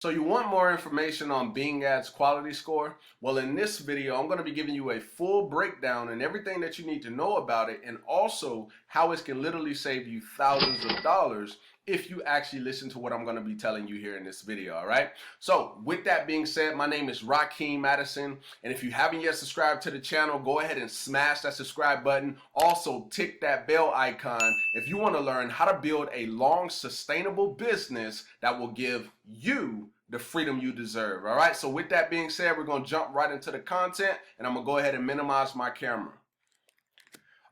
So you want more information on Bing Ads quality score? Well, in this video, I'm going to be giving you a full breakdown and everything that you need to know about it, and also how it can literally save you thousands of dollars if you actually listen to what I'm going to be telling you here in this video. All right. So with that being said, my name is Rakeem Madison, and if you haven't yet subscribed to the channel, go ahead and smash that subscribe button. Also tick that bell icon if you want to learn how to build a long, sustainable business that will give you the freedom you deserve. All right. So with that being said, we're going to jump right into the content, and I'm going to go ahead and minimize my camera.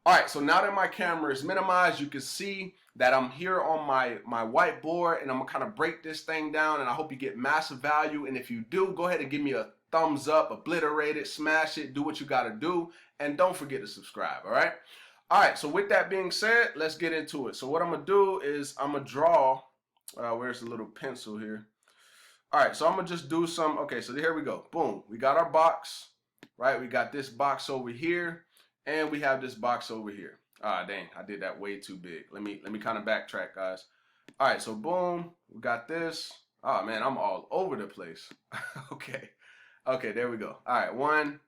All right, so now that my camera is minimized, you can see that I'm here on my whiteboard, and I'm gonna kind of break this thing down, and I hope you get massive value. And if you do, go ahead and give me a thumbs up, obliterate it, smash it, do what you gotta do, and don't forget to subscribe, all right? All right, so with that being said, let's get into it. So what I'm gonna do is I'm gonna draw, where's the little pencil here? All right, so I'm gonna just do some, okay, so here we go. Boom, we got our box, right? We got this box over here, and we have this box over here. Ah, dang, I did that way too big. Let me kind of backtrack, guys. All right, so boom, we got this. Oh man, I'm all over the place. Okay, there we go. All right, 1,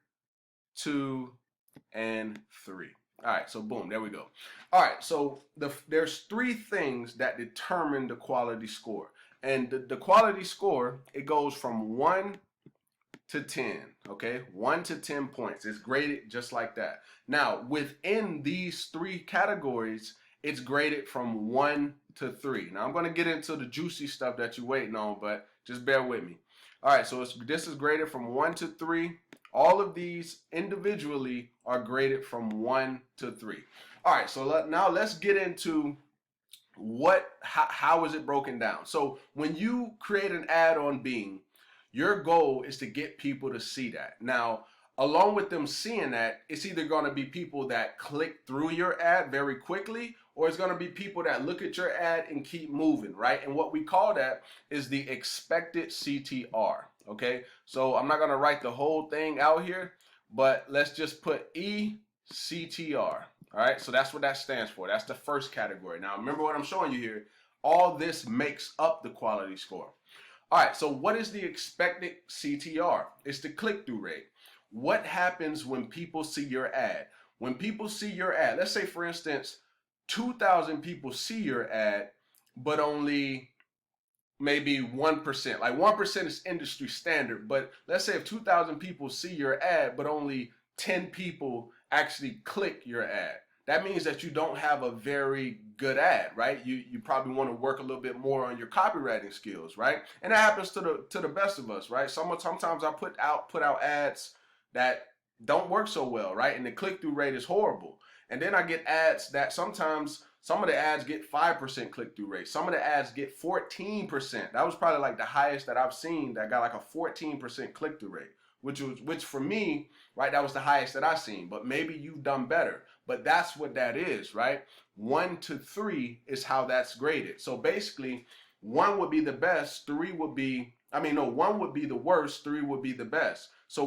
2, and 3. All right, so boom, there we go. All right, so there's 3 things that determine the quality score. And the quality score, it goes from 1 to 10, okay? 1 to 10 points. It's graded just like that. Now, within these 3 categories, it's graded from 1 to 3. Now, I'm going to get into the juicy stuff that you're waiting on, but just bear with me. All right, so this is graded from 1 to 3. All of these individually are graded from 1 to 3. All right, so now let's get into how is it broken down. So when you create an ad on Bing, your goal is to get people to see that. Now, along with them seeing that, it's either going to be people that click through your ad very quickly, or it's going to be people that look at your ad and keep moving, right? And what we call that is the expected CTR, okay? So I'm not going to write the whole thing out here, but let's just put ECTR. All right, so that's what that stands for. That's the first category. Now, remember what I'm showing you here. All this makes up the quality score. All right, so what is the expected CTR? It's the click-through rate. What happens when people see your ad? When people see your ad, let's say, for instance, 2,000 people see your ad, but only maybe 1%. Like 1% is industry standard, but let's say if 2,000 people see your ad, but only 10 people actually click your ad. That means that you don't have a very good ad, right? You probably want to work a little bit more on your copywriting skills, right? And that happens to the best of us, right? Sometimes I put out ads that don't work so well, right? And the click-through rate is horrible. And then I get ads that sometimes some of the ads get 5% click-through rate. Some of the ads get 14%. That was probably like the highest that I've seen that got like a 14% click-through rate. Which for me, right, that was the highest that I've seen, but maybe you've done better. But that's what that is, right? 1 to 3 is how that's graded. So basically, 1 would be the best, 3 would be, 1 would be the worst, 3 would be the best. So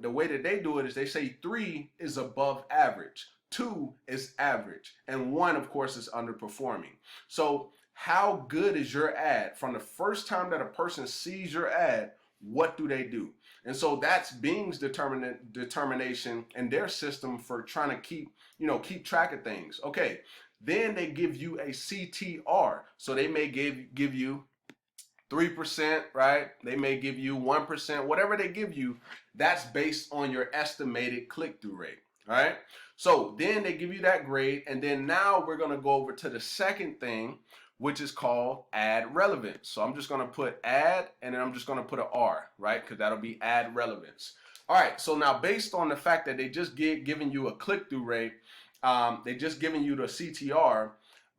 the way that they do it is they say 3 is above average, 2 is average, and 1, of course, is underperforming. So how good is your ad? From the first time that a person sees your ad, what do they do? And so that's Bing's determination and their system for trying to keep track of things. Okay, then they give you a CTR. So they may give you 3%, right? They may give you 1%, whatever they give you, that's based on your estimated click-through rate. All right. So then they give you that grade, and then now we're going to go over to the second thing, which is called ad relevance. So I'm just going to put ad, and then I'm just going to put an R, right? Because that'll be ad relevance. All right, so now based on the fact that they just giving you a click-through rate, they just giving you the CTR,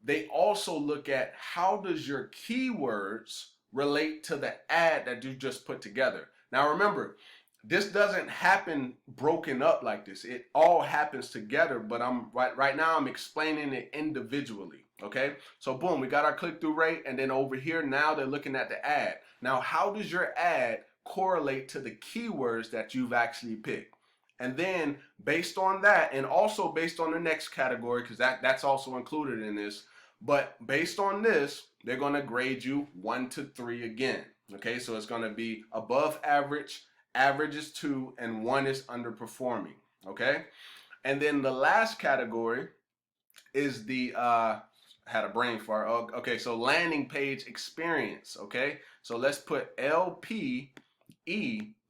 they also look at how does your keywords relate to the ad that you just put together. Now remember, this doesn't happen broken up like this. It all happens together, but right now I'm explaining it individually. Okay, so boom, we got our click-through rate, and then over here now they're looking at the ad. Now, how does your ad correlate to the keywords that you've actually picked? And then based on that, and also based on the next category, because that's also included in this, but based on this, they're going to grade you 1 to 3 again. Okay, so it's going to be above average, average is 2, and 1 is underperforming. Okay, and then the last category is the had a brain fart. Oh, okay, so landing page experience. Okay, so let's put LPE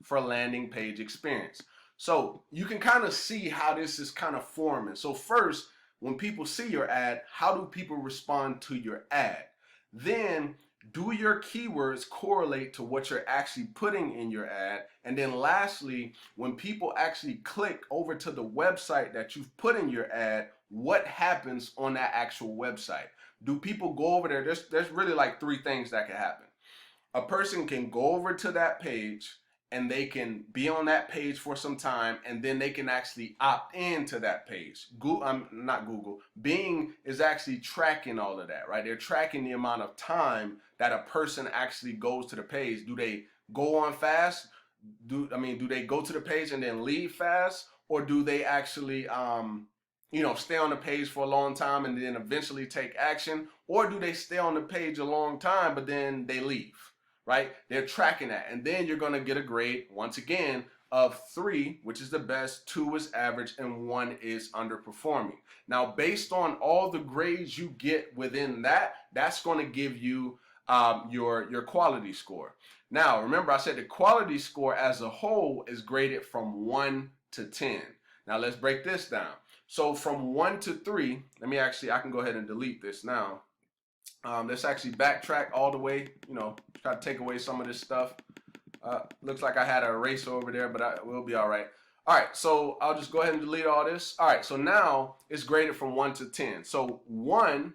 for landing page experience. So you can kind of see how this is kind of forming. So first, when people see your ad, how do people respond to your ad? Then do your keywords correlate to what you're actually putting in your ad? And then lastly, when people actually click over to the website that you've put in your ad, what happens on that actual website? Do people go over there? There's really like 3 things that can happen. A person can go over to that page and they can be on that page for some time, and then they can actually opt into that page. Google, not Google, Bing is actually tracking all of that, right? They're tracking the amount of time that a person actually goes to the page. Do they go on fast? Do they go to the page and then leave fast, or do they actually stay on the page for a long time and then eventually take action, or do they stay on the page a long time but then they leave? Right? They're tracking that. And then you're going to get a grade, once again, of 3, which is the best, 2 is average, and 1 is underperforming. Now, based on all the grades you get within that, that's going to give you your quality score. Now, remember, I said the quality score as a whole is graded from 1 to 10. Now, let's break this down. So from 1 to 3, I can go ahead and delete this now. Let's actually backtrack all the way, try to take away some of this stuff. Looks like I had an eraser over there, but we'll be all right. All right, so I'll just go ahead and delete all this. All right, so now it's graded from 1 to 10. So 1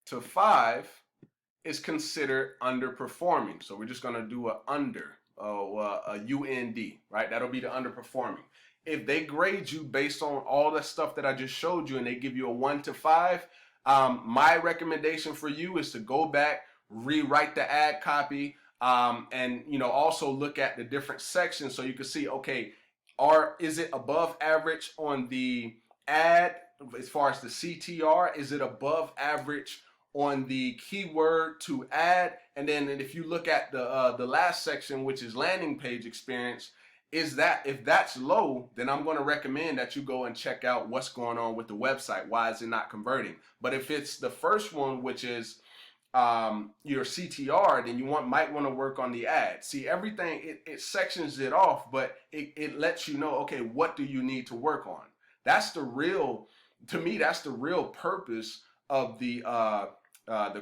to 5 is considered underperforming. So we're just going to do a UND, right? That'll be the underperforming. If they grade you based on all the stuff that I just showed you and they give you a 1 to 5, my recommendation for you is to go back, rewrite the ad copy, and also look at the different sections so you can see, okay, is it above average on the ad as far as the CTR? Is it above average on the keyword to ad? And then if you look at the last section, which is landing page experience, if that's low, then I'm going to recommend that you go and check out what's going on with the website. Why is it not converting? But if it's the first one, which is your CTR, then you might want to work on the ad. See, everything, it sections it off, but it lets you know, okay, what do you need to work on? To me, that's the real purpose of the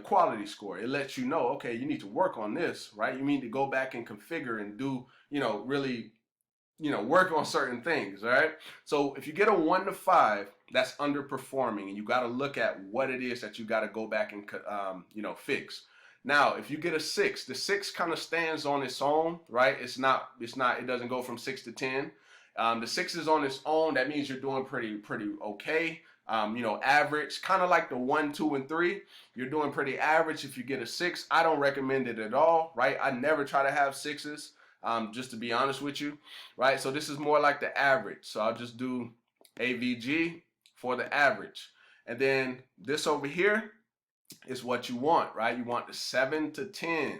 quality score. It lets you know, okay, you need to work on this, right? You need to go back and configure and do, really work on certain things, all right? So if you get a 1 to 5, that's underperforming, and you got to look at what it is that you got to go back and fix. Now, if you get a 6, the 6 kind of stands on its own, right? It doesn't go from 6 to 10. The 6 is on its own. That means you're doing pretty okay. Average, kind of like the 1, 2, and 3. You're doing pretty average if you get a 6. I don't recommend it at all, right? I never try to have 6s. Just to be honest with you, right? So this is more like the average. So I'll just do AVG for the average. And then this over here is what you want, right? You want the 7 to 10,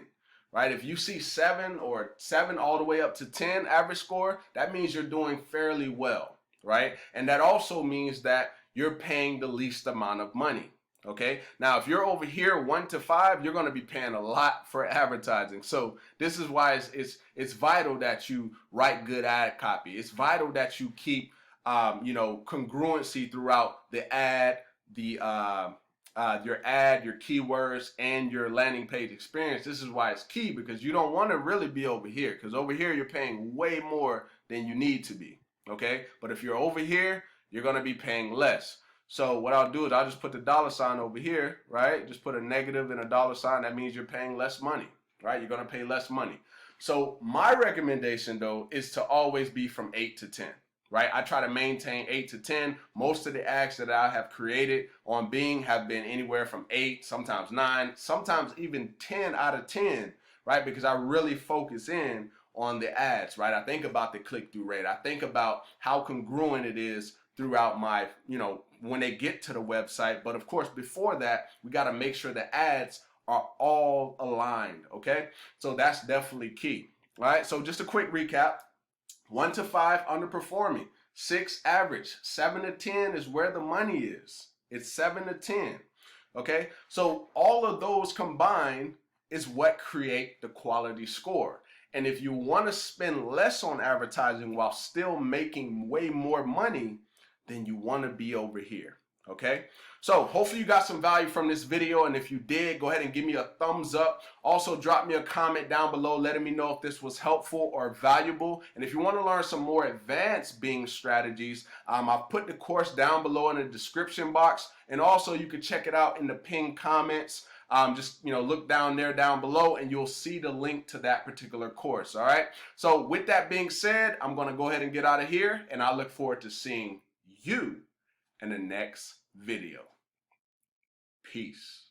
right? If you see 7 or 7 all the way up to 10 average score, that means you're doing fairly well, right? And that also means that you're paying the least amount of money. Okay, now if you're over here 1 to 5, you're going to be paying a lot for advertising. So this is why it's vital that you write good ad copy. It's vital that you keep congruency throughout the ad, your ad, your keywords, and your landing page experience. This is why it's key, because you don't want to really be over here, because over here you're paying way more than you need to be. Okay, but if you're over here, you're going to be paying less. So what I'll do is I'll just put the $ over here, right? Just put a negative and a $. That means you're paying less money, right? You're going to pay less money. So my recommendation, though, is to always be from 8 to 10, right? I try to maintain 8 to 10. Most of the ads that I have created on Bing have been anywhere from 8, sometimes 9, sometimes even 10 out of 10, right? Because I really focus in on the ads, right? I think about the click-through rate. I think about how congruent it is throughout my, when they get to the website. But of course, before that, we got to make sure the ads are all aligned, okay? So that's definitely key. All right, so just a quick recap. 1 to 5, underperforming. 6, average. 7 to 10 is where the money is. It's 7 to 10. Okay, so all of those combined is what create the quality score. And if you want to spend less on advertising while still making way more money, then you want to be over here. Okay, so hopefully you got some value from this video, and if you did, go ahead and give me a thumbs up. Also drop me a comment down below letting me know if this was helpful or valuable. And if you want to learn some more advanced Bing strategies, I've put the course down below in the description box, and also you can check it out in the pinned comments. Just look down there down below and you'll see the link to that particular course. All right, so with that being said, I'm going to go ahead and get out of here, and I look forward to seeing you in the next video. Peace.